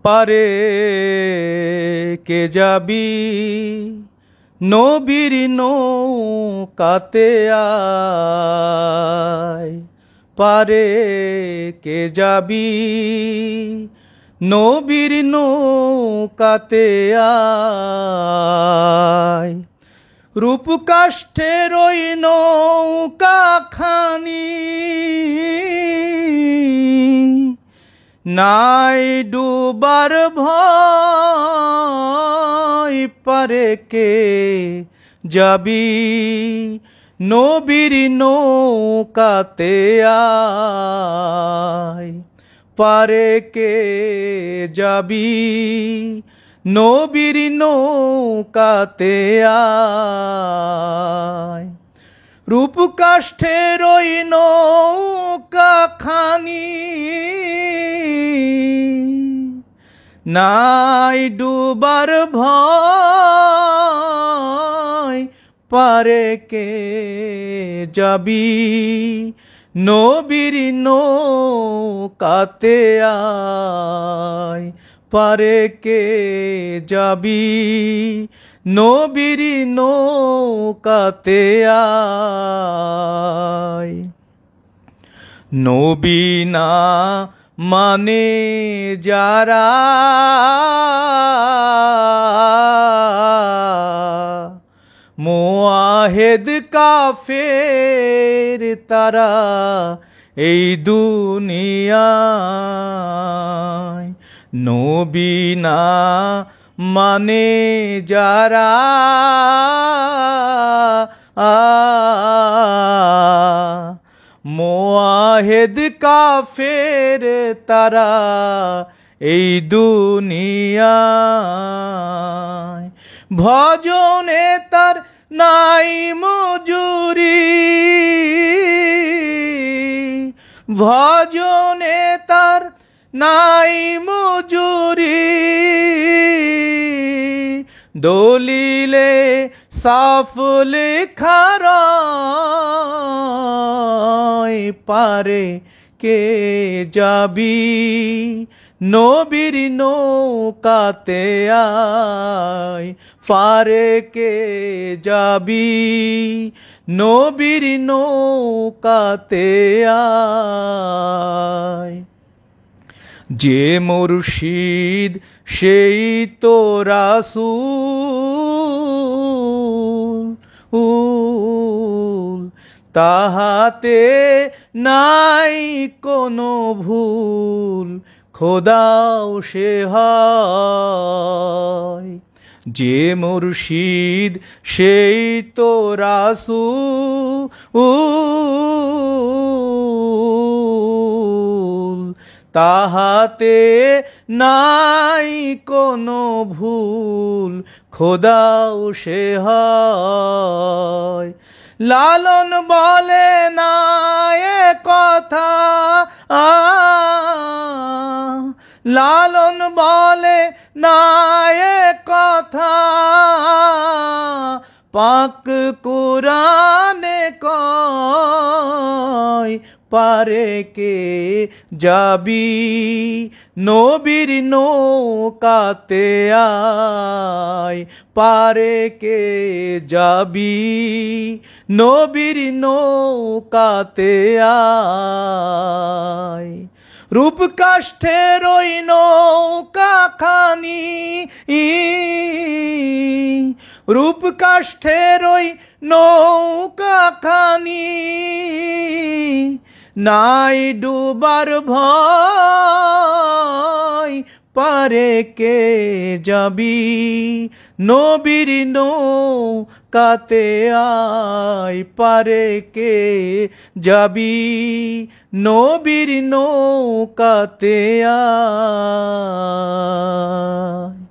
পারে কে যাবি নবীর নৌকাতে আয়, পারে কে যাবি নবীর নৌকাতে আয়। রূপ কাষ্ঠের ওই নৌকা খানি নাই ডুবার ভয়, পারে কে যাবি নবীর নৌকাতে আয়, পারে কে যাবি নবীর নৌকাতে আয়। রূপ কাষ্ঠের ওই নৌকা খানি নাই ডুবার ভয়, পারে কে যাবি নবীর নৌকাতে আয়, পারে কে যাবি নবীর নৌকাতে আয়। নবী না মানে যারা মুআহিদ কাফের তারা এই দুনিয়ায়। নবী না মানে যারা মুআহিদ কাফের তারা এই দুনিয়ায়। ভজনে তার নাই মজুরি, ভজনে তার নাই মজুরি, দলিলে সাফ লেখা রয়, পারে কে যাবি নবীর নৌকাতে আয়, পারে কে যাবি নবীর নৌকাতে আয়। যে মুর্শিদ সেই তো রাসূল, তাহাতে নাই কোনো ভুল, খোদাও সে হয়। যে মুর্শিদ সেই তো রাসূল, তাহাতে নাই কোনো ভুল, খোদাও সে হয়। লালন বলে না এ কথা, লালন বলে না এ কথা, পাক কুরআনে কয়, পারে কে যাবি নবীর নৌকাতে আয়, পারে কে যাবি নবীর নৌকাতে আয়। রূপ কাষ্ঠের ওই নৌকা খানি, রূপ কাষ্ঠের ওই নৌকা খানি নাই ডুবার ভয়, পারে কে যাবি নবীর নৌকাতে আয়, পারে কে যাবি নবীর নৌকাতে আয়।